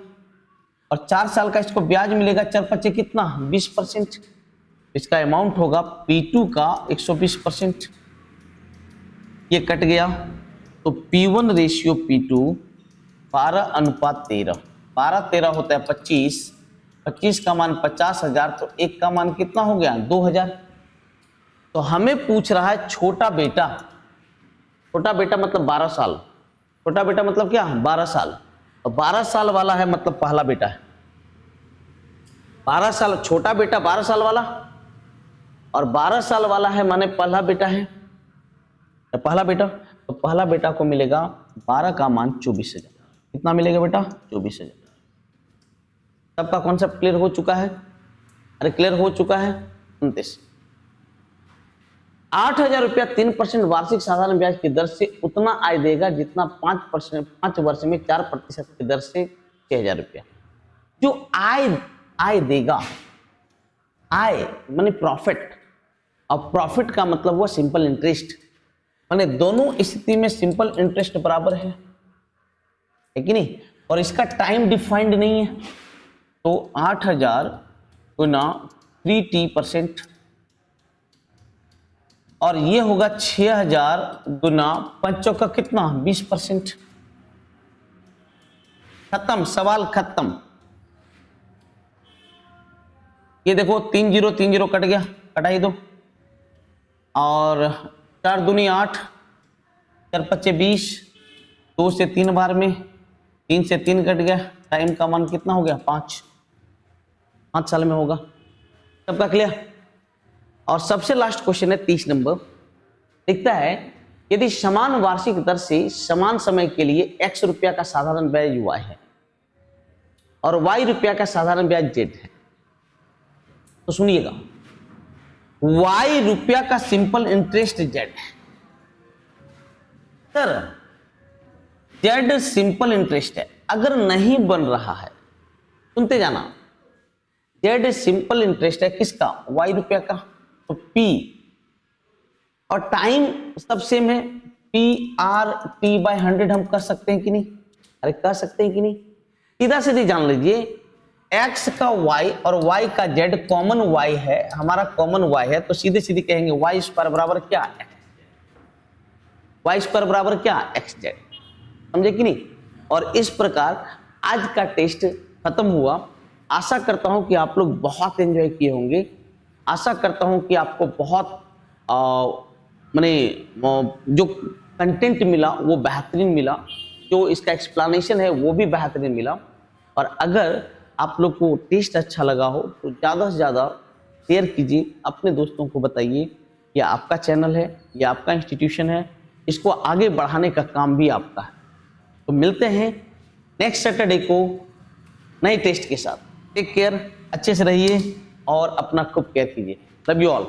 और 4 साल का इसको ब्याज मिलेगा 4×5 कितना? 20%। इसका अमाउंट होगा P2 का 120%। ये कट गया तो P1 रेशियो P2 12:13। 12-13 होता है 25। 25 का मान 50,000, तो एक का मान कितना हो गया? 2,000। तो हमें पूछ रहा है छोटा बेटा। छोटा बेटा मतलब 12 साल। छोटा बेटा मतलब क्या? 12 साल। और 12 साल वाला है मतलब पहला बेटा है। 12 साल छोटा बेटा, 12 साल वाला, और 12 साल वाला है माने पहला बेटा है। तो पहला बेटा, तो पहला बेटा को मिलेगा 12 का मान 24,000। कितना मिलेगा बेटा? 24,000। सबका कॉन्सेप्ट क्लियर हो चुका है? अरे क्लियर हो चुका है? 29। 8,000 रुपया 3% वार्षिक साधारण ब्याज की दर से उतना आय देगा जितना 5 वर्ष में 4% की दर से 6,000 रुपया। जो आय देगा, आय माने प्रॉफिट, और प्रॉफिट का मतलब हुआ सिंपल इंटरेस्ट, माने दोनों स्थिति में सिंपल इंटरेस्ट बराबर है कि नहीं? और इसका टाइम डिफाइंड नहीं है, तो 8,000 गुना 3T%, और ये होगा 6,000 गुना 5 का कितना? 20%। खत्म, सवाल खत्म। ये देखो 3 0 3 0 कट गया, कटा ही दो। और 4 दूनी 8, 4 5 20, 2 से 3 बार में, 3 से 3 कट गया। टाइम का मान कितना हो गया? 5 साल में होगा। सबका क्लियर? और सबसे लास्ट क्वेश्चन है 30 नंबर। लिखता है यदि समान वार्षिक दर से समान समय के लिए X रुपया का साधारण ब्याज Y है और Y रुपया का साधारण ब्याज Z है, तो सुनिएगा, Y रुपया का सिंपल इंटरेस्ट Z है। सर Z सिंपल इंटरेस्ट है, अगर नहीं बन रहा है, सुनते जाना, जेड सिंपल इंटरेस्ट है किसका, वाई रुपया का, तो पी, और टाइम सब सेम है, पी आर टी बाय 100 हम कर सकते हैं कि नहीं, अरे कर सकते हैं कि नहीं। सीधा सीधी जान लीजिए, x का y और y का z कॉमन y है, हमारा कॉमन y है, तो सीधे सीधे कहेंगे y स्क्वायर बराबर क्या, y स्क्वायर बराबर क्या, xz, समझे कि नहीं। और इस प्रकार आज का टेस्ट खत्म हुआ। आशा करता हूं कि आप लोग बहुत एंजॉय किए होंगे, आशा करता हूं कि आपको बहुत माने जो कंटेंट मिला वो बेहतरीन मिला, जो इसका एक्सप्लेनेशन है वो भी बेहतरीन मिला। और अगर आप लोग को टेस्ट अच्छा लगा हो तो ज़्यादा से ज़्यादा शेयर कीजिए, अपने दोस्तों को बताइए कि आपका चैनल है, ये आपका इंस्टीट्यूशन है, इसको आगे बढ़ाने का काम भी आपका है। तो मिलते हैं नेक्स्ट सैटरडे को नए टेस्ट के साथ। टेक केयर, अच्छे से रहिए और अपना खूब केयर कीजिए। Love you all.